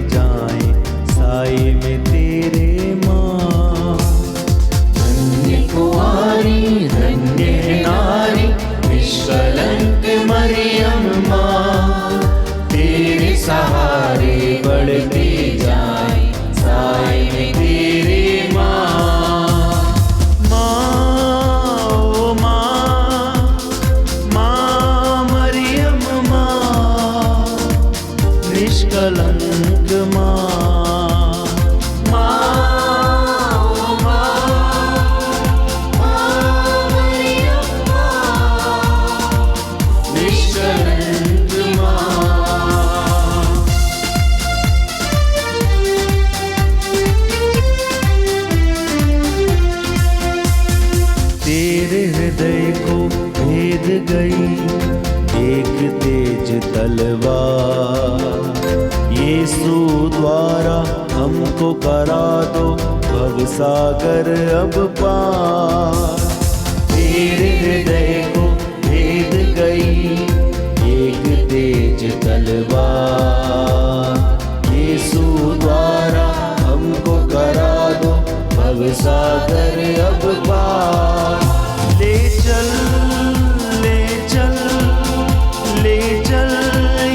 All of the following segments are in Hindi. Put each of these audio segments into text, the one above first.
जाएं साए में तेरे माँ। धन्य कुंवारी धन्य है नारी निष्कलंक मरियम माँ, तेरे सहारे बढ़ते जाएं साए में तेरे माँ। माँ ओ माँ, माँ मरियम माँ, निष्कलंक माँ। तेरे हृदय को भेद गई एक तेज तलवार, यीशु द्वारा हमको करा दो भवसागर अब पार। तेरे हृदय को भेद गई एक तेज तलवार, यीशु द्वारा हमको करा दो भवसागर अब पार। ले चल ले चल ले चल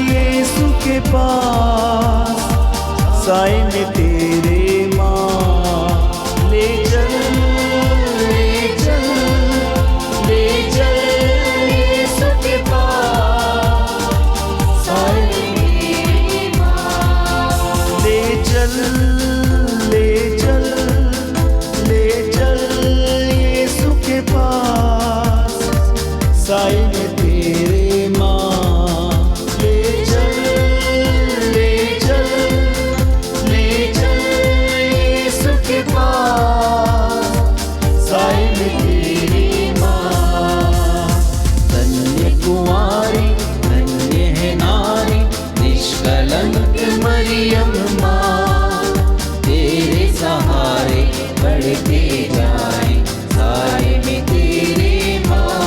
यीशु के पास साए में तेरे माँ। ले चल ले चल ले चल यीशु के पास साए में तेरे माँ। ले चल ले चल ले चल यीशु के पास साए में तेरे माँ। ले चल ले चल ले चल यीशु के पास साए में तेरे माँ। धन्य कुंवारी धन्य है नारी निष्कलंक मरियम माँ, तेरे सहारे बढ़ते जाएं साए में तेरे माँ।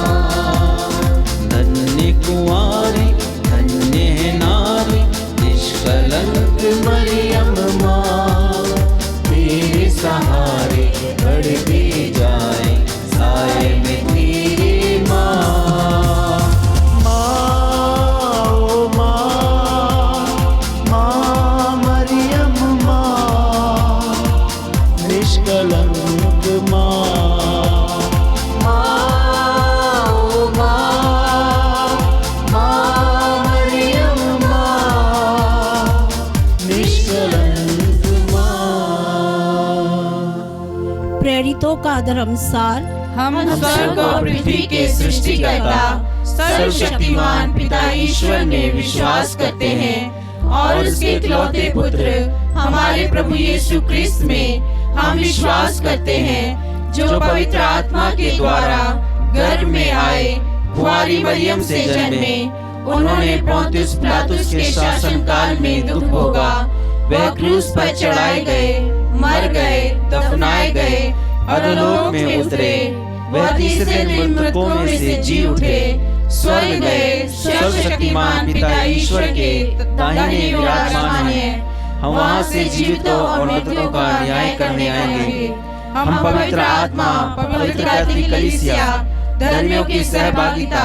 धन्य कुंवारी धन्य है नारी निष्कलंक मरियम माँ, तेरे सहारे बढ़ते जाएं साए में तेरे माँ। माँ ओ माँ, माँ मरियम माँ, निष्कलंक माँ। माँ ओ माँ, माँ मरियम माँ, निष्कलंक माँ। प्रेरितों का धर्मसार। हम स्वर्ग और पृथ्वी के सृष्टिकर्ता सर्वशक्तिमान पिता ईश्वर में विश्वास करते हैं और उसके इकलौते पुत्र हमारे प्रभु यीशु क्रिस्त में हम विश्वास करते हैं, जो पवित्र आत्मा के द्वारा गर्भ में आए, कुंवारी मरियम से जन्मे। उन्होंने पोंतियुस पिलातुस के शासनकाल में दुख भोगा, वह क्रूस पर चढ़ाए गए, मर गए, दफनाए गए, अधोलोक में उतरे, वह तीसरे दिन मृतकों में से जी उठे, स्वर्ग गए, सर्वशक्तिमान पिता ईश्वर के दाहिने विराजमान है। हम वहाँ से जीवितों और मृतकों का न्याय करने आएंगे। हम पवित्र आत्मा, पवित्र कैथोलिक कलीसिया, धर्मियों की सहभागिता,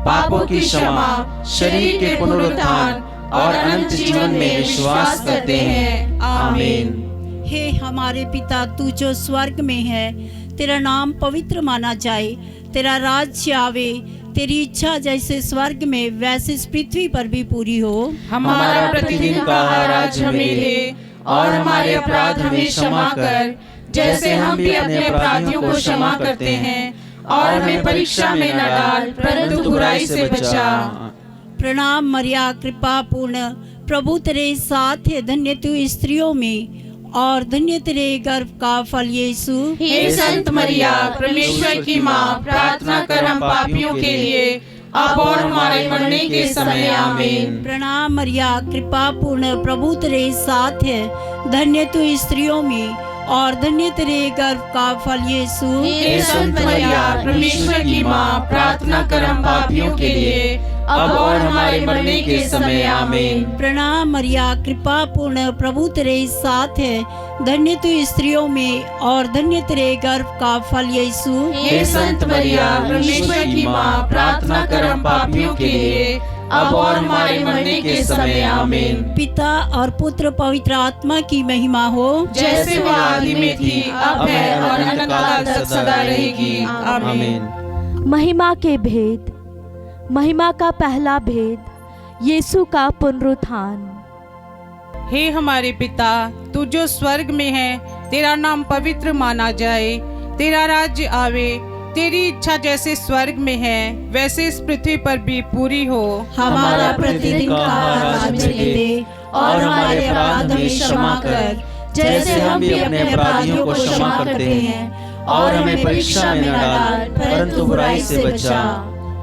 पापों की क्षमा, शरीर के पुनरुत्थान और अनंत जीवन में विश्वास करते हैं। आमीन। हे हमारे पिता, तू जो स्वर्ग में है, तेरा नाम पवित्र माना जाए, तेरा राज्य आवे, तेरी इच्छा जैसे स्वर्ग में वैसे इस पृथ्वी पर भी पूरी हो। हमारा प्रतिदिन का आहार आज हमें दे और हमारे अपराध हमें क्षमा कर, जैसे हम भी अपने अपराधियों को क्षमा करते हैं, और हमें परीक्षा में न डाल परंतु बुराई से बचा। प्रणाम मरिया, कृपा पूर्ण, प्रभु तेरे साथ है, धन्य तू स्त्रियों में और धन्य तेरे गर्भ का फल यीशु। हे संत मरिया, परमेश्वर की माँ, प्रार्थना कर हम पापियों के लिए अब और हमारे मरने के समय। आमीन। प्रणाम मरिया, कृपा पूर्ण, प्रभु तेरे साथ है, धन्य तू स्त्रियों में और धन्य तेरे गर्भ का फल यीशु। हे संत मरिया, परमेश्वर की माँ, प्रार्थना कर हम पापियों के लिए अब और हमारे मरने के समय आमीन। प्रणाम मरिया, कृपा पूर्ण, प्रभु तेरे साथ है। धन्य तू स्त्रियों में और धन्य तेरे गर्भ का फल यीशु। हे संत मरिया, परमेश्वर की माँ, प्रार्थना कर हम पापियों के लिए, अब और हमारे मरने के समय आमीन। पिता और पुत्र पवित्र आत्मा की महिमा हो, जैसे वह आदि में थी, अब है और अनंतकाल तक सदा रहेगी। आमीन। महिमा के भेद। महिमा का पहला भेद, यीशु का पुनरुत्थान। हे हमारे पिता, तू जो स्वर्ग में है, तेरा नाम पवित्र माना जाए, तेरा राज्य आवे, तेरी इच्छा जैसे स्वर्ग में है वैसे इस पृथ्वी पर भी पूरी हो। हमारा प्रतिदिन का आहार आज हमें दे, और हमारे अपराध हमें क्षमा कर, जैसे हम भी अपने अपराधियों को क्षमा करते हैं, और हमें परीक्षा में न डाल, परंतु बुराई से बचा।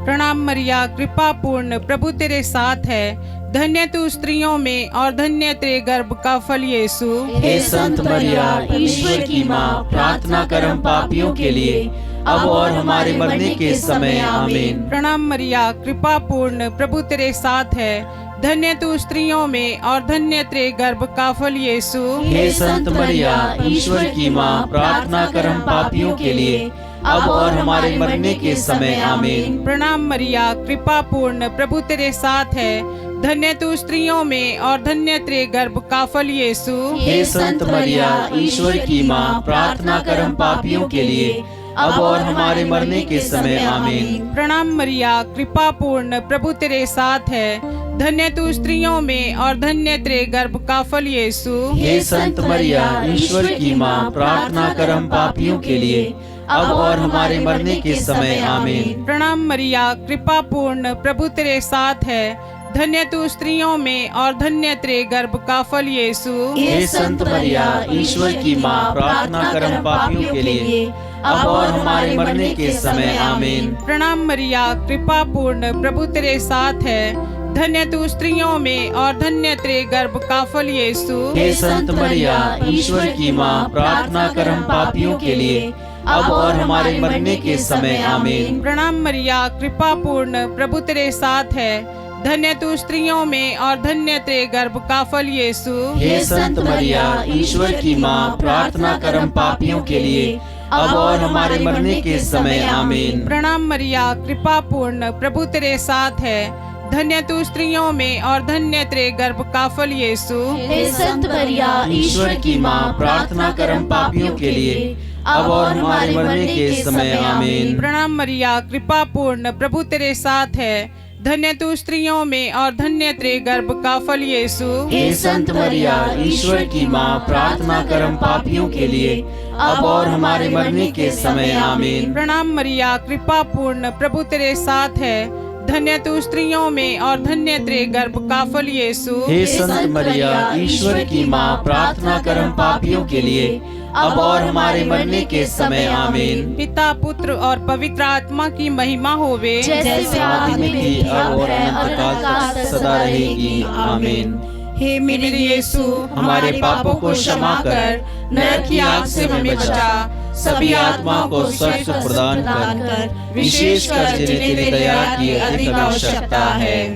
प्रणाम मरिया, कृपा पूर्ण, प्रभु तेरे साथ है। धन्य तू स्त्रियों में और धन्य तेरे गर्भ का फल यीशु। हे संत मरिया, ईश्वर की माँ, प्रार्थना कर हम पापियों के लिए, अब और हमारे मरने के समय आमीन। प्रणाम मरिया, कृपा पूर्ण, प्रभु तेरे साथ है। धन्य तू स्त्रियों में और धन्य तेरे गर्भ का फल यीशु। हे संत मरिया, ईश्वर की माँ, प्रार्थना कर हम पापियों के लिए, अब और हमारे मरने के समय आमीन। प्रणाम मरिया, कृपा पूर्ण, प्रभु तेरे साथ है। धन्य तू स्त्रियों में और धन्य तेरे गर्भ का फल यीशु। हे संत मरिया, ईश्वर की माँ, प्रार्थना कर हम पापियों के लिए, अब और हमारे मरने के समय आमीन। प्रणाम मरिया, कृपा पूर्ण, प्रभु तेरे साथ है। धन्य तू स्त्रियों में और धन्य तेरे गर्भ का फल यीशु। हे संत मरिया, ईश्वर की माँ, प्रार्थना कर हम पापियों के लिए, अब और हमारे मरने के समय आमीन। प्रणाम मरिया, कृपा पूर्ण, प्रभु तेरे साथ है। धन्य तू स्त्रियों में और धन्य तेरे गर्भ का फल यीशु। हे संत मरिया, ईश्वर की माँ, प्रार्थना कर हम पापियों के लिए, अब और हमारे मरने के समय आमीन। प्रणाम मरिया, कृपा पूर्ण, प्रभु तेरे साथ है। धन्य तू स्त्रियों में और धन्य तेरे गर्भ का फल यीशु। हे संत मरिया, ईश्वर की माँ, प्रार्थना कर हम पापियों के लिए, अब और हमारे मरने के समय आमीन। प्रणाम मरिया, कृपा पूर्ण, प्रभु तेरे साथ है। धन्य तू स्त्रियों में और धन्य तेरे गर्भ का फल यीशु। हे संत मरिया, ईश्वर की माँ, प्रार्थना कर हम पापियों के लिए, अब और हमारे मरने के समय आमीन। प्रणाम मरिया, कृपा पूर्ण, प्रभु तेरे साथ है। धन्य तू स्त्रियों में और धन्य तेरे गर्भ का फल यीशु। हे संत मरिया, ईश्वर की माँ, प्रार्थना कर हम पापियों के लिए, अब और हमारे मरने के समय आमीन। प्रणाम मरिया, कृपा पूर्ण, प्रभु तेरे साथ है। धन्य तू स्त्रियों में और धन्य तेरे गर्भ का फल यीशु। हे संत मरिया, ईश्वर की माँ, प्रार्थना कर हम पापियों के लिए, अब और हमारे मरने के समय आमीन। प्रणाम मरिया, कृपा पूर्ण, प्रभु तेरे साथ है। धन्य तू स्त्रियों में और धन्य तेरे गर्भ का फल यीशु। हे संत मरिया, ईश्वर की माँ, प्रार्थना कर हम पापियों के लिए, अब और हमारे मरने के समय आमीन। पिता, पुत्र और पवित्र आत्मा की महिमा होवे, जैसे आदि में थी, अब और अनंतकाल तक सदा रहेगी। आमीन। हे मेरे यीशु, हमारे पापों को क्षमा कर, नरक की आग से हमें बचा, सभी आत्माओं को स्वर्ग सुख प्रदान कर, विशेषकर जिन्हें तेरी दया की अधिक आवश्यकता है।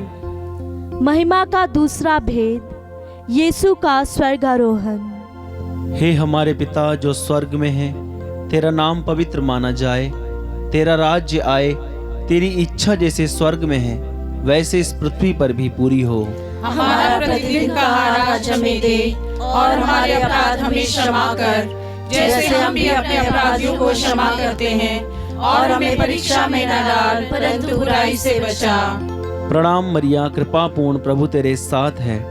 महिमा का दूसरा भेद, यीशु का स्वर्गारोहण। हे हमारे पिता जो स्वर्ग में है, तेरा नाम पवित्र माना जाए, तेरा राज्य आए, तेरी इच्छा जैसे स्वर्ग में है वैसे इस पृथ्वी पर भी पूरी हो। हमारा प्रतिदिन का आहार आज हमें दे, और हमारे अपराध हमें क्षमा कर, जैसे हम भी अपने अपराधियों को क्षमा करते हैं, और हमें परीक्षा में न डाल, परंतु बुराई से बचा। प्रणाम मरिया, कृपा पूर्ण, प्रभु तेरे साथ है।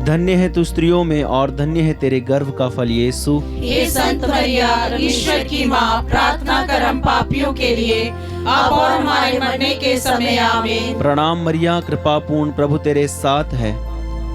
धन्य है तू स्त्रियों में और धन्य है तेरे गर्भ का फल यीशु। हे संत मरिया, ईश्वर की माँ, प्रार्थना कर हम पापियों के लिए, अब और हमारे मरने के समय आमीन। प्रणाम मरिया, कृपा पूर्ण, प्रभु तेरे साथ है।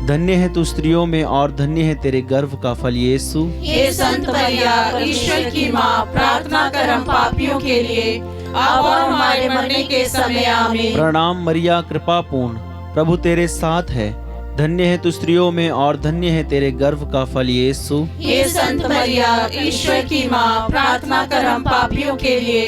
धन्य है तू स्त्रियों में और धन्य है तेरे गर्भ का फल यीशु। हे संत मरिया, ईश्वर की माँ, प्रार्थना कर हम पापियों के लिए, अब और हमारे मरने के समय आमीन। प्रणाम मरिया, कृपा पूर्ण, प्रभु तेरे साथ है। धन्य है तू स्त्रियों में और धन्य है तेरे गर्भ का फल यीशु। हे संत मरिया, ईश्वर की माँ, प्रार्थना कर हम पापियों के लिए,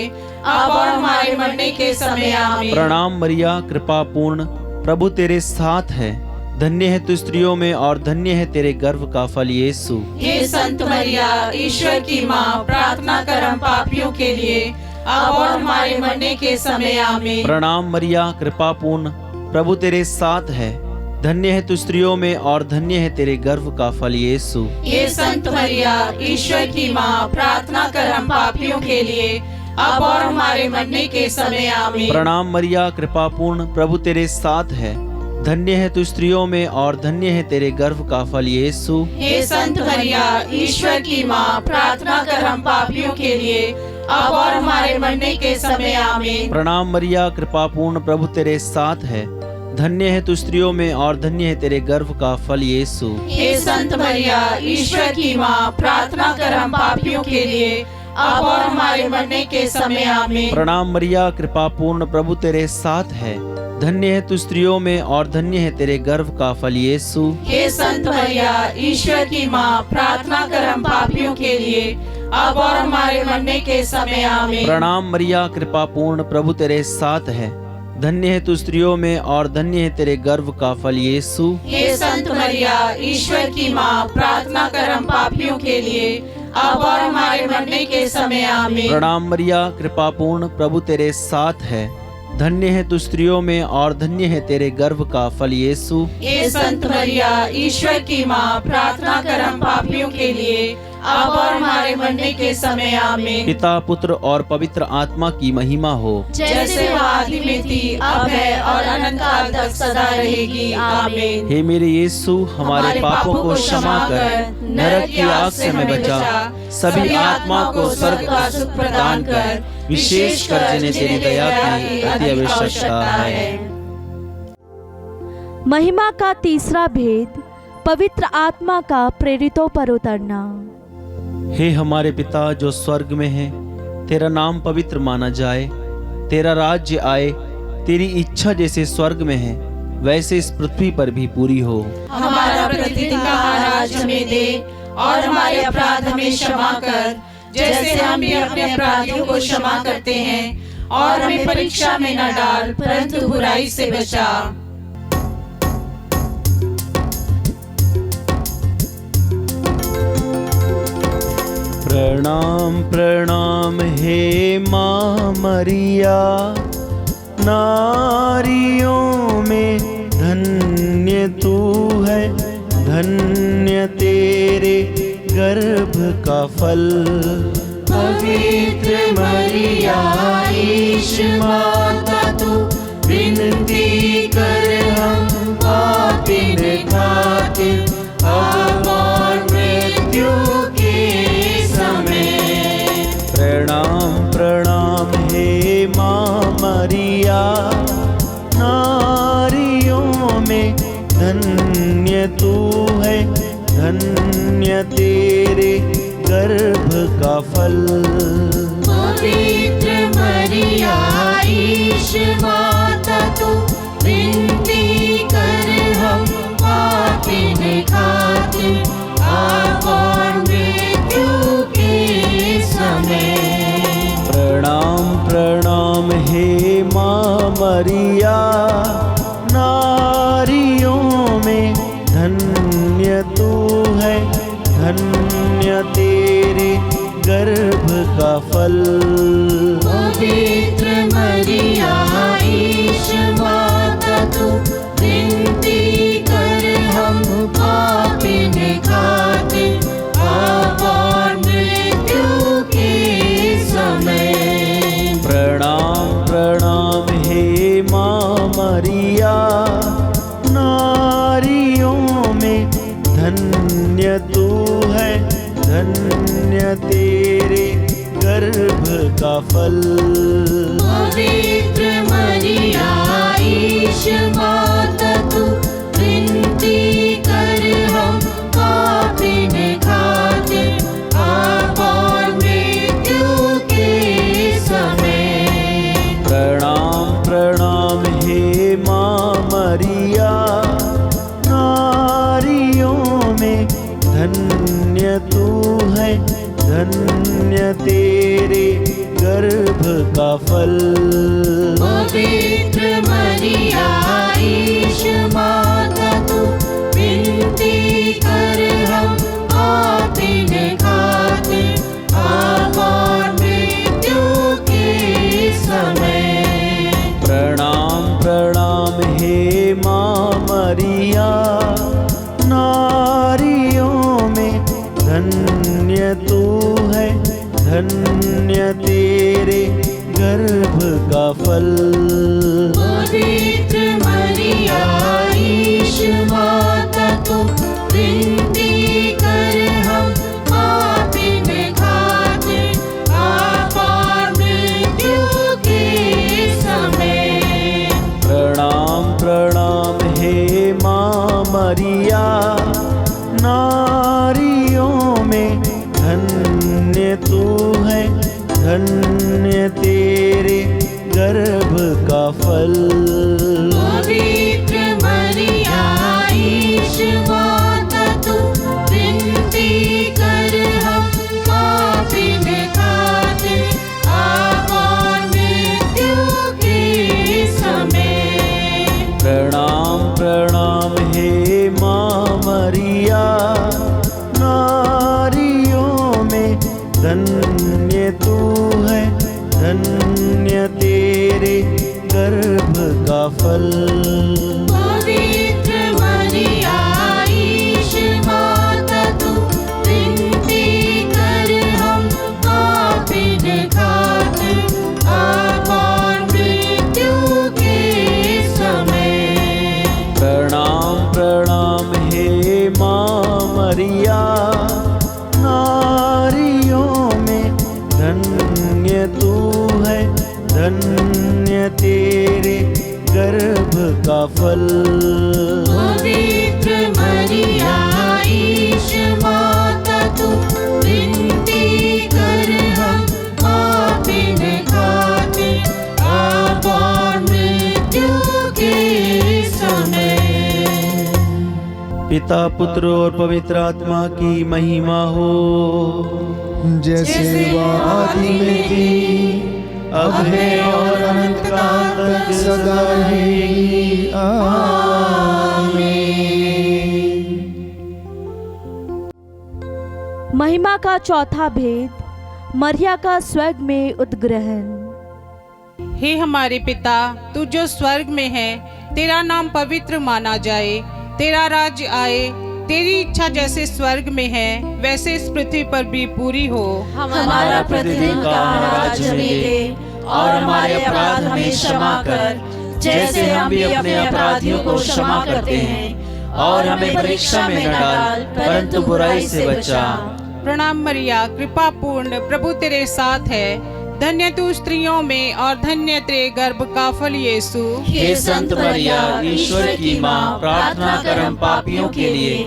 अब और हमारे मरने के समय आमीन। प्रणाम मरिया, कृपा पूर्ण, प्रभु तेरे साथ है। धन्य है तू स्त्रियों में और धन्य है तेरे गर्भ का फल यीशु। हे संत मरिया, ईश्वर की माँ, प्रार्थना कर हम पापियों के लिए, अब और हमारे मरने के समय आमीन। प्रणाम मरिया, कृपा पूर्ण, प्रभु तेरे साथ है। धन्य है तू स्त्रियों में और धन्य है तेरे गर्भ का फल यीशु। हे संत मरिया, ईश्वर की माँ, प्रार्थना कर हम पापियों के लिए, अब और हमारे मरने के समय आमीन। प्रणाम मरिया, कृपा पूर्ण, प्रभु तेरे साथ है। धन्य है तू स्त्रियों में और धन्य है तेरे गर्भ का फल यीशु। हे संत मरिया, ईश्वर की माँ, प्रार्थना कर हम पापियों के लिए, अब और हमारे मरने के समय आमीन। प्रणाम मरिया, कृपा पूर्ण, प्रभु तेरे साथ है। धन्य है तू स्त्रियों में और धन्य है तेरे गर्भ का फल यीशु। हे संत मरिया, ईश्वर की माँ, प्रार्थना कर हम पापियों के लिए, अब और हमारे मरने के समय आमीन। प्रणाम मरिया, कृपा पूर्ण, प्रभु तेरे साथ है। धन्य है तू स्त्रियों में और धन्य है तेरे गर्भ का फल यीशु। हे संत मरिया, ईश्वर की माँ, प्रार्थना कर हम पापियों के लिए, अब और हमारे मरने के समय आमीन। प्रणाम मरिया, कृपा पूर्ण, प्रभु तेरे साथ है। धन्य है तू स्त्रियों में और धन्य है तेरे गर्भ का फल यीशु। हे संत मरिया, ईश्वर की माँ, प्रार्थना कर हम पापियों के लिए, अब और हमारे मरने के समय आमीन। प्रणाम मरिया, कृपा पूर्ण, प्रभु तेरे साथ है। धन्य है तू स्त्रियों में और धन्य है तेरे गर्भ का फल यीशु। हे संत मरिया, ईश्वर की माँ, प्रार्थना कर हम पापियों के लिए, अब और हमारे मरने के समय आमीन। पिता, पुत्र और पवित्र आत्मा की महिमा हो, जैसे वो आदि में थी, अब है और अनंत काल तक सदा रहेगी आमीन। हे मेरे यीशु, हमारे पापों को क्षमा कर, नरक की आग से हमें बचा, सभी आत्मा को स्वर्ग का सुख प्रदान कर, विशेषकर जिन्हें तेरी दया की अति आवश्यकता है। महिमा का तीसरा भेद, पवित्र आत्मा का प्रेरितों पर उतरना। हे हमारे पिता जो स्वर्ग में है, तेरा नाम पवित्र माना जाए, तेरा राज्य आए, तेरी इच्छा जैसे स्वर्ग में है वैसे इस पृथ्वी पर भी पूरी हो। हमारा प्रतिदिन का आहार आज हमें दे, और हमारे अपराध हमें क्षमा कर, जैसे हम भी अपने अपराधियों को क्षमा करते हैं, और हमें परीक्षा में न डाल, परंतु बुराई से बचा। प्रणाम प्रणाम हे माँ मरिया, नारियों में धन्य तू है, धन्य तेरे गर्भ का फल। पवित्र मरिया, ईश माता तू, विनती कर हम पापिन खातिर, अब और मृत्यु के समय। प्रणाम प्रणाम हे माँ मरिया, नारियों में धन्य तू है, धन्य तेरे गर्भ का फल। पवित्र मरिया, ईश माता तू, विनती कर हम पापिन खातिर, अब और मृत्यु के समय। प्रणाम प्रणाम हे माँ मरिया, नारियों में धन्य तू है, धन्य तेरे गर्भ का फल। पवित्र मरिया, ईश माता तू, विनती कर हम पापिन खातिर, अब और मृत्यु के समय। प्रणाम प्रणाम हे माँ मरिया, नारियों में धन्य तू है, धन्य तेरे गर्भ का फल। पवित्र मरिया, ईश माता तू, विनती कर हम पापिन खातिर, अब और मृत्यु के समय। प्रणाम प्रणाम हे माँ मरिया, नारियों में धन्य तू है, धन्य तेरे गर्भ का फल। पवित्र मरिया ईश माता तू विनती कर हम पापिन खातिर अब और मृत्यु के समय। प्रणाम प्रणाम हे माँ मरिया, नारियों में धन्य तू है, धन्य तेरे गर्भ का फल। पवित्र मरिया ईश माता तू विनती कर हम पापिन खातिर अब और मृत्यु के समय। प्रणाम प्रणाम हे माँ मरिया, नारियों में धन्य तू है, धन्य तेरे गर्भ का फल। पवित्र मरिया ईश माता तू विनती कर हम पापिन खातिर अब और मृत्यु के समय। प्रणाम प्रणाम हे माँ मरिया, नारियों में धन्य तू है, धन्य तेरे गर्भ का फल। पवित्र मरिया ईश माता तू विनती कर हम पापिन खातिर अब और मृत्यु के समय। प्रणाम प्रणाम हे माँ मरिया, नारियों में धन्य तू है, धन्य तेरे गर्भ का फल। पवित्र मरिया ईश माता तू विनती कर हम पापिन खातिर अब और मृत्यु के समय। पिता पुत्र और पवित्र आत्मा की महिमा हो, जैसे वह आदि में थी, अब है और अनंत काल तक सदा रहेगी। आमीन। महिमा का चौथा भेद, मरिया का स्वर्ग में उद्ग्रहण। हे हमारे पिता, तू जो स्वर्ग में है, तेरा नाम पवित्र माना जाए, तेरा राज्य आए, तेरी इच्छा जैसे स्वर्ग में है वैसे इस पृथ्वी पर भी पूरी हो। हमारा प्रतिदिन का आज हमें दे, और हमारे अपराध हमें क्षमा कर, जैसे हम भी अपने अपराधियों को क्षमा करते हैं, और हमें परीक्षा में न डाल, परंतु बुराई से बचा। प्रणाम मरिया, कृपा पूर्ण, प्रभु तेरे साथ है, धन्य तू स्त्रियों में और धन्य तेरे गर्भ का फल यीशु। हे संत मरिया, ईश्वर की माँ, प्रार्थना कर हम पापियों के लिए,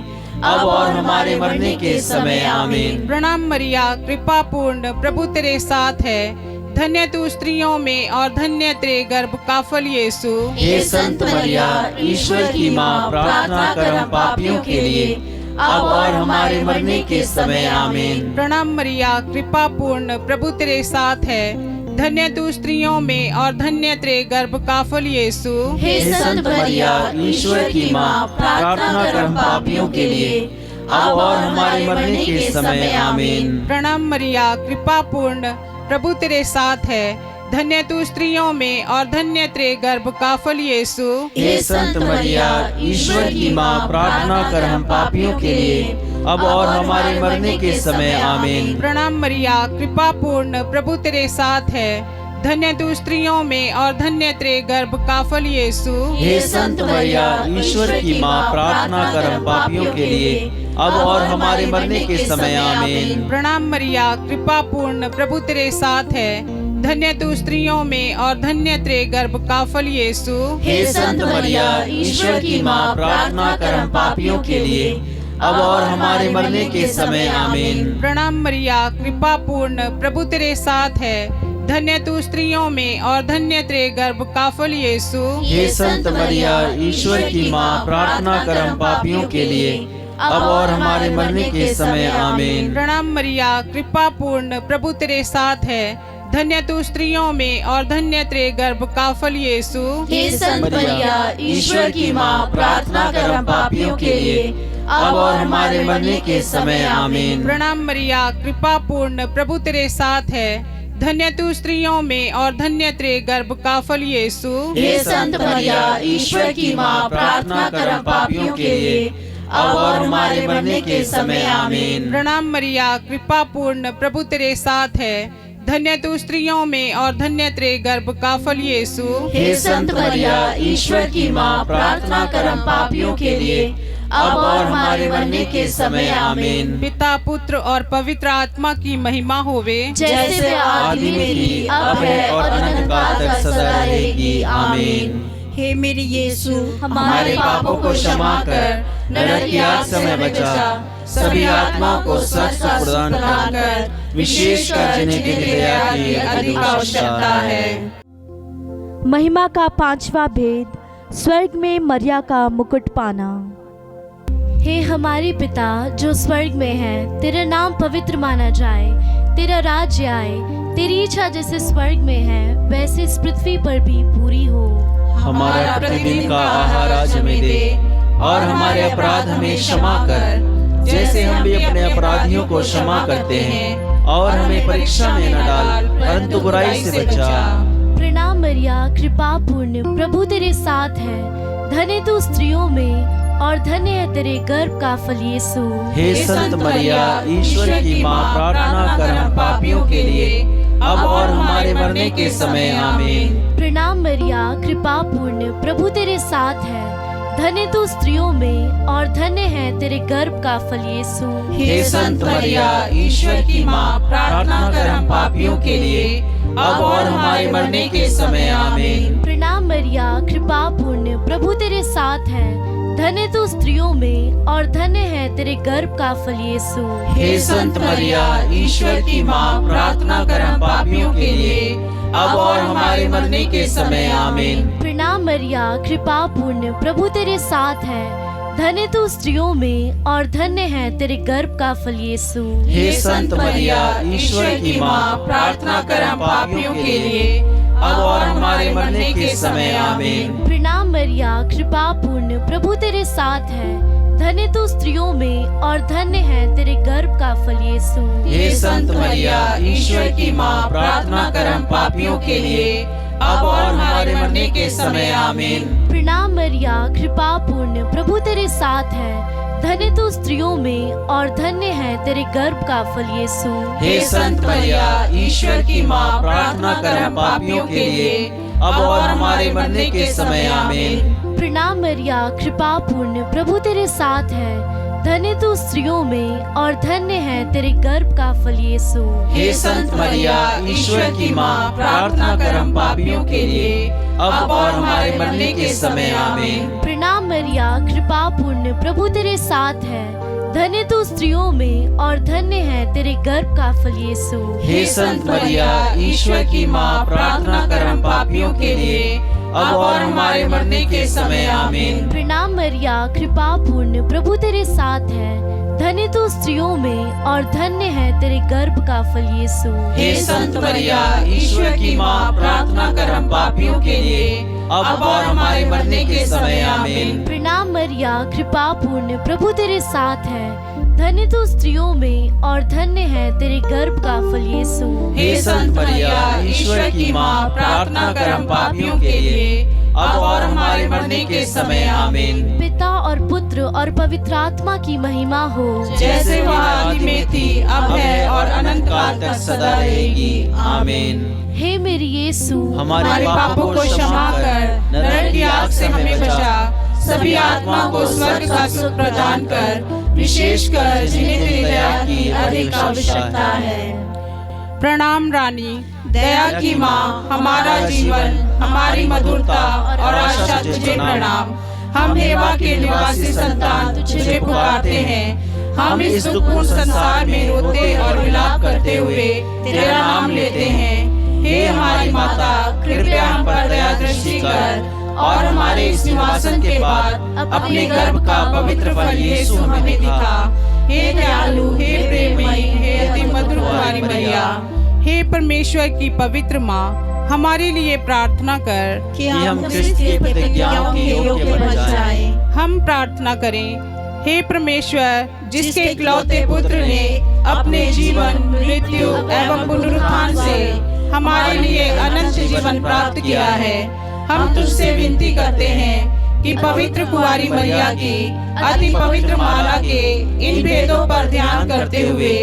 अब और हमारे मरने के समय। आमीन। प्रणाम मरिया, कृपा पूर्ण, प्रभु तेरे साथ है, धन्य तू स्त्रियों में और धन्य तेरे गर्भ का फल यीशु। हे संत मरिया, ईश्वर की माँ, प्रार्थना कर हम पापियों के लिए, अब और हमारे मरने के समय। आमीन। प्रणाम मरिया, कृपा पूर्ण, प्रभु तेरे साथ है, धन्य तू स्त्रियों में और धन्य तेरे गर्भ का फल यीशु। हे संत मरिया, ईश्वर की माँ, प्रार्थना कर हम पापियों के लिए, अब और हमारे मरने के समय। आमीन। प्रणाम मरिया, कृपा पूर्ण, प्रभु तेरे साथ है, धन्य तू स्त्रियों में और धन्य तेरे गर्भ का फल यीशु। हे संत मरिया, ईश्वर की माँ, प्रार्थना कर हम पापियों के लिए, अब और हमारे मरने के समय। आमीन। प्रणाम मरिया, कृपा पूर्ण, प्रभु तेरे साथ है, धन्य तू स्त्रियों में और धन्य तेरे गर्भ का फल यीशु। हे संत मरिया, ईश्वर की माँ, प्रार्थना कर हम पापियों के लिए, अब और हमारे मरने के समय। आमीन। प्रणाम मरिया, कृपा पूर्ण, प्रभु तेरे साथ है, धन्य तू स्त्रियों में और धन्य तेरे गर्भ का फल यीशु। हे संत मरिया, ईश्वर की माँ, प्रार्थना कर हम पापियों के लिए, अब और हमारे मरने के समय। आमीन। प्रणाम मरिया, कृपा पूर्ण, प्रभु तेरे साथ है, धन्य तू स्त्रियों में और धन्य तेरे गर्भ का फल यीशु। हे संत मरिया, ईश्वर की माँ, प्रार्थना कर हम पापियों के लिए, अब और हमारे मरने के समय। आमीन। प्रणाम मरिया, कृपा पूर्ण, प्रभु तेरे साथ है, धन्य तू स्त्रियों में और धन्य तेरे गर्भ का फल यीशु। हे संत मरिया, ईश्वर की माँ, प्रार्थना कर हम पापियों के लिए, अब और हमारे मरने के समय। आमीन। प्रणाम मरिया, कृपा पूर्ण, प्रभु तेरे साथ है। धन्य तू स्त्रियों में और धन्य तेरे गर्भ का फल यीशु। हे संत मरिया, ईश्वर की माँ, प्रार्थना कर हम पापियों के लिए, अब और हमारे मरने के समय। आमीन। प्रणाम मरिया, कृपा पूर्ण, प्रभु तेरे साथ है। धन्य तू स्त्रियों में और धन्य तेरे गर्भ का फल यीशु। हे संत मरिया, ईश्वर की माँ, प्रार्थना कर हम पापियों के लिए, अब और हमारे मरने के समय। आमीन। पिता, पुत्र और पवित्र आत्मा की महिमा होवे, जैसे आदि में थी, अब है और अनंत काल तक सदा रहेगी। आमीन। हे मेरे यीशु, हमारे पापों को क्षमा कर, नरक की आग से हमें बचा, सभी आत्माओं को स्वर्ग का सुख प्रदान कर, विशेषकर जिन्हें तेरी दया की अधिक आवश्यकता है। महिमा का पांचवा भेद, स्वर्ग में मरिया का मुकुट पाना। हे हमारे पिता जो स्वर्ग में है, तेरा नाम पवित्र माना जाए, तेरा राज्य आए, तेरी इच्छा जैसे स्वर्ग में है वैसे इस पृथ्वी पर भी पूरी हो। हमारा प्रतिदिन का आहार आज हमें दे, और हमारे अपराध हमें क्षमा कर, जैसे हम भी अपने अपराधियों को क्षमा करते हैं, और हमें परीक्षा में न डाल, परंतु बुराई से बचा। प्रणाम मरिया, कृपा पूर्ण, प्रभु तेरे साथ है। धन्य तू स्त्रियों में और धन्य है तेरे गर्भ का फल यीशु। हे संत मरिया, ईश्वर की माँ, प्रार्थना कर हम पापियों के लिए, अब और हमारे मरने के समय। आमीन। प्रणाम मरिया, कृपा पूर्ण, प्रभु तेरे साथ है। धन्य तू स्त्रियों में और धन्य है तेरे गर्भ का फल यीशु। हे संत मरिया, ईश्वर की माँ, प्रार्थना कर हम पापियों के लिए, अब और हमारे मरने के समय। आमीन। प्रणाम मरिया, कृपा पूर्ण, प्रभु तेरे साथ है। धन्य तू स्त्रियों में और धन्य है तेरे गर्भ का फल यीशु। हे संत मरिया, ईश्वर की माँ, प्रार्थना कर हम पापियों के लिए, अब और हमारे मरने के समय। आमीन। प्रणाम मरिया, कृपा पूर्ण, प्रभु तेरे साथ है। धन्य तू स्त्रियों में और धन्य है तेरे गर्भ का फल यीशु। हे संत मरिया, ईश्वर की माँ, प्रार्थना कर हम पापियों के लिए, अब और हमारे मरने के समय। आमीन। प्रणाम मरिया, कृपा पूर्ण, प्रभु तेरे साथ है। धन्य तू स्त्रियों में और धन्य है तेरे गर्भ का फल यीशु। हे संत मरिया, ईश्वर की माँ, प्रार्थना कर हम पापियों के लिए, अब और हमारे मरने के समय। आमीन। प्रणाम मरिया, कृपा पूर्ण, प्रभु तेरे साथ है। धन्य तू स्त्रियों में और धन्य है तेरे गर्भ का फल यीशु। हे संत मरिया, ईश्वर की माँ, प्रार्थना कर हम पापियों के लिए, अब और हमारे मरने के समय। आमीन। प्रणाम मरिया, कृपा पूर्ण, प्रभु तेरे साथ है। धन्य तू स्त्रियों में और धन्य है तेरे गर्भ का फल यीशु। हे संत मरिया, ईश्वर की माँ, प्रार्थना कर हम पापियों के लिए, अब और हमारे मरने के समय। आमीन। प्रणाम मरिया, कृपा पूर्ण, प्रभु तेरे साथ है। धन्य तू स्त्रियों में और धन्य है तेरे गर्भ का फल यीशु। हे संत मरिया, ईश्वर की माँ, प्रार्थना कर हम पापियों के लिए, अब और हमारे मरने के समय। आमीन। प्रणाम मरिया, कृपा पूर्ण, प्रभु तेरे साथ है। धन्य तू स्त्रियों में और धन्य है तेरे गर्भ का फल यीशु। हे संत मरिया, ईश्वर की माँ, प्रार्थना कर हम पापियों के लिए, अब और हमारे मरने के समय। आमीन। प्रणाम मरिया, कृपा पूर्ण, प्रभु तेरे साथ है। धन्य तू स्त्रियों में और धन्य है तेरे गर्भ का फल यीशु। हे संत मरिया, ईश्वर की माँ, प्रार्थना कर हम पापियों के लिए, अब और हमारे मरने के समय। आमीन। पिता और पुत्र और पवित्र आत्मा की महिमा हो, जैसे वह आदि में थी, अब है और अनंत काल तक सदा रहेगी। आमीन। हे मेरे यीशु, हमारे पापों को क्षमा कर, नरक की आग से हमें बचा, सभी आत्माओं को स्वर्ग का सुख प्रदान कर, विशेषकर जिन्हें तेरी दया की अधिक आवश्यकता है। प्रणाम रानी, दया की माँ, हमारा जीवन, हमारी मधुरता और आशा तुझे प्रणाम। हम हेवा के निवासी संतान तुझे पुकारते हैं। हम इस दुखपूर्ण संसार में रोते और विलाप करते हुए तेरा नाम लेते हैं। हे हमारी माता, कृपया हम पर दया दृष्टि कर और हमारे इस निवासन के बाद अपने गर्भ का पवित्र फल यीशु हमें दिखा। हे दयालु, हे प्रेममयी, हे अति मधुर कुमारी मरिया, हे परमेश्वर की पवित्र माँ, हमारे लिए प्रार्थना कर कि हम क्रिस्त की प्रतिज्ञाओं के योग्य बन जाएं। हम प्रार्थना करें। हे परमेश्वर, जिसके इकलौते पुत्र ने अपने जीवन, मृत्यु एवं पुनरुत्थान से हमारे लिए अनंत जीवन प्राप्त किया है, हम तुझसे विनती करते हैं कि पवित्र कुंवारी मरिया की अति पवित्र माला के इन भेदों पर ध्यान करते हुए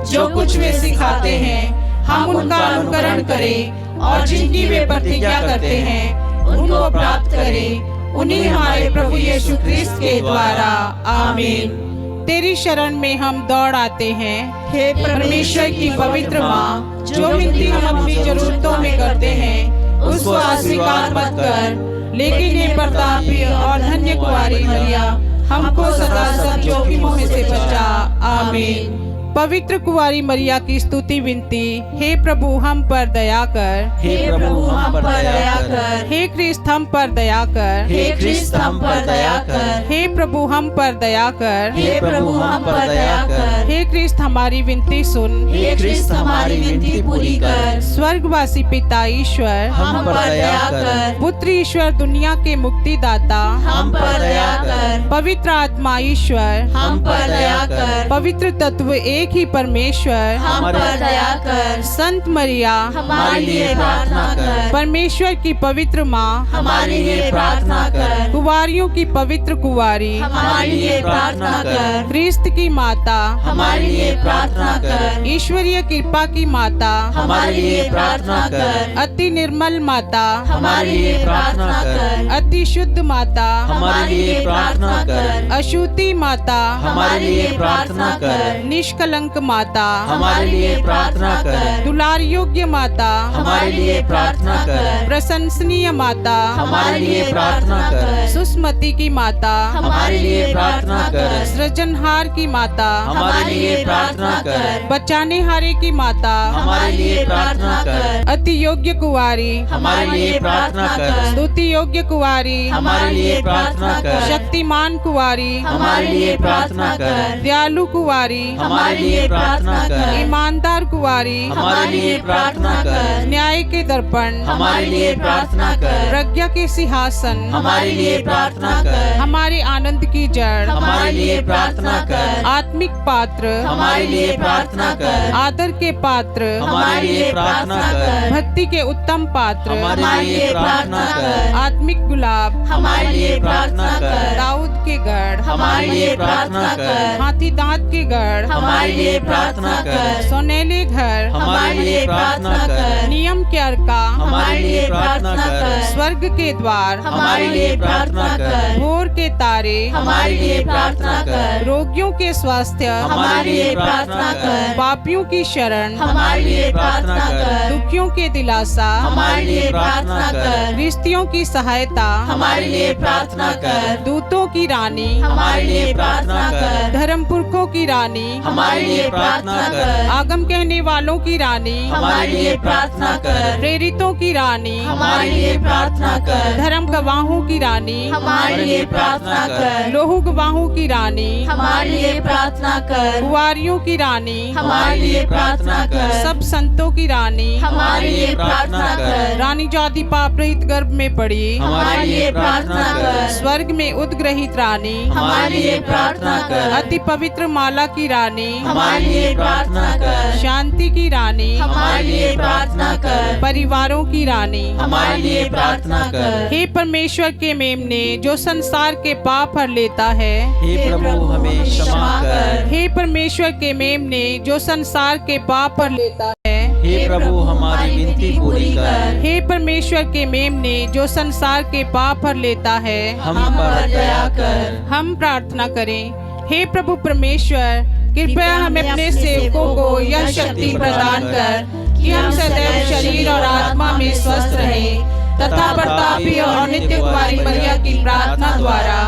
जो कुछ वे सिखाते हैं, हम उनका अनुकरण करें और जिनकी वे प्रतिज्ञा करते हैं उनको प्राप्त करें। उन्हीं हमारे प्रभु यीशु क्रिस्त के द्वारा, आमीन। तेरी शरण में हम दौड़ आते हैं। हे परमेश्वर की पवित्र माँ, जो विनती हम अपनी जरूरतों में करते हैं उसको अस्वीकार मत कर, लेकिन ये प्रतापी और धन्य कुंवारी मरिया, हमको सदा सब जोखिमों में से बचा। आमीन। पवित्र कुंवारी मरिया की स्तुति विनती। हे प्रभु हम पर दया कर, हे प्रभु हम पर दया कर, हे क्रिस्त हम पर दया कर, हे क्रिस्त हम पर दया कर, हे प्रभु हम पर दया कर, हे प्रभु हम पर दया कर, हे क्रिस्त हमारी विनती सुन, हे क्रिस्त हमारी विनती पूरी कर। स्वर्गवासी पिता ईश्वर, हम पर दया कर, पुत्र ईश्वर दुनिया के मुक्तिदाता, हम पर दया कर, पवित्र आत्मा ईश्वर, हम पर दया कर, पवित्र तत्व एक ही परमेश्वर, हम पर दया कर। संत मरिया हमारे लिए प्रार्थना कर, परमेश्वर की पवित्र माँ, हमारे लिए प्रार्थना कर, कुंवारियों की पवित्र कुंवारी, हमारे लिए प्रार्थना कर, क्रिस्त की माता, हमारे लिए प्रार्थना कर, ईश्वरीय कृपा की माता, हमारे लिए प्रार्थना कर, अति निर्मल माता, हमारे लिए प्रार्थना कर, अति शुद्ध माता, हमारे लिए प्रार्थना कर, अशुद्धि माता, हमारे लिए प्रार्थना कर, निष्कलंक माता, हमारे लिए प्रार्थना कर, दुलार योग्य माता, हमारे लिए प्रार्थना कर, प्रशंसनीय माता, हमारे लिए प्रार्थना कर, सुस्मति की माता, हमारे लिए प्रार्थना कर, सृजनहार की माता, हमारे लिए प्रार्थना कर, बचाने हारे की माता, हमारे लिए प्रार्थना कर, अति योग्य कुंवारी, हमारे लिए प्रार्थना कर, स्तुति योग्य कुंवारी, हमारे लिए प्रार्थना कर, शक्तिमान कुंवारी, हमारे लिए प्रार्थना कर, दयालु कुंवारी, हमारे लिए प्रार्थना कर, ईमानदार कुंवारी, हमारे लिए प्रार्थना कर, न्याय के दर्पण, हमारे लिए प्रार्थना कर, प्रज्ञा के सिंहासन, हमारे लिए प्रार्थना कर, हमारे आनंद की जड़, हमारे लिए प्रार्थना कर, आत्मिक पात्र, हमारे लिए प्रार्थना कर, आदर के पात्र, हमारे लिए प्रार्थना कर, भक्ति के उत्तम पात्र, हमारे लिए प्रार्थना कर, आत्मिक गुलाब, हमारे लिए प्रार्थना कर, दाऊद के गढ़, हमारे लिए प्रार्थना कर, हाथी दांत के गढ़, हमारे लिए प्रार्थना कर, सोनेले घर, हमारे लिए प्रार्थना कर, नियम के अर्का, हमारे लिए प्रार्थना कर, स्वर्ग के द्वार, हमारे लिए प्रार्थना कर, भोर के तारे, हमारे लिए प्रार्थना कर, रोगियों के स्वास्थ्य, हमारे लिए प्रार्थना कर, पापियों की शरण, हमारे लिए प्रार्थना कर, दुखियों के दिलासा, हमारे लिए प्रार्थना कर, रिश्तियों की सहायता, हमारे लिए प्रार्थना कर, दूतों की रानी, हमारे लिए प्रार्थना कर, धर्म पुरखों की रानी, हमारे लिए प्रार्थना कर, आगम कहने वालों की रानी, हमारे लिए प्रार्थना कर, प्रेरितों की रानी, हमारे लिए प्रार्थना कर, धर्म गवाहों की रानी, हमारे लिए प्रार्थना कर, लोहू गवाहों की रानी, हमारे लिए प्रार्थना कर, कुंवारियों की रानी, हमारे लिए प्रार्थना कर, सब संतों की रानी, हमारे लिए प्रार्थना कर, रानी जाति पाप रहित गर्भ में पड़ी, हमारे लिए प्रार्थना कर, स्वर्ग में उद्ग्रहित रानी, हमारे लिए प्रार्थना कर, अति पवित्र माला की रानी, हमारे लिए प्रार्थना कर, शांति की रानी, हमारे लिए प्रार्थना कर, परिवारों की रानी, हमारे लिए प्रार्थना कर। हे परमेश्वर के मेमने जो संसार के पाप हर लेता है, हे प्रभु हमें क्षमा कर, हे परमेश्वर के मेमने जो संसार के पाप हर लेता है, हे प्रभु हमारी विनती पूरी कर, हे परमेश्वर के मेमने जो संसार के पाप हर लेता है, हम पर दया कर। हम प्रार्थना करें। हे प्रभु परमेश्वर, कृपया हमें अपने सेवकों को यह शक्ति प्रदान कर कि हम सदैव शरीर और आत्मा में स्वस्थ रहें तथा प्रतापी और नित्य कुंवारी मरिया की प्रार्थना द्वारा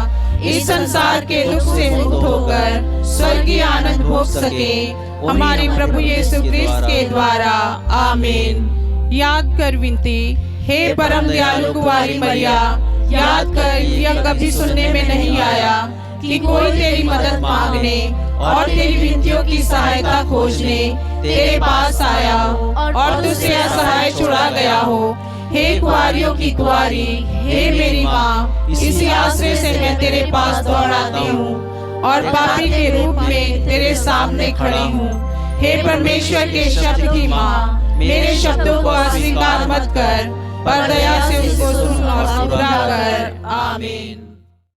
इस संसार के दुख से मुक्त होकर स्वर्गीय आनंद भोग सके, हमारे प्रभु यीशु क्रिस्त के द्वारा, आमीन। याद कर विनती। हे परम दयालु कुंवारी मरिया, याद कर यह कभी सुनने में नहीं आया कि कोई तेरी मदद मांगने और तेरी विनतियों की सहायता खोजने तेरे पास आया और तुझसे असहाय छुड़ा गया हो। हे कुंवारियों की कुंवारी, हे मेरी माँ, इसी आश्रय से मैं तेरे पास दौड़ आती हूँ और पापी के रूप में तेरे सामने खड़ी हूँ। हे परमेश्वर के शब्द की माँ, मेरे शब्दों को अस्वीकार मत कर, पर दया से उसको सुन और पूरा कर। आमीन।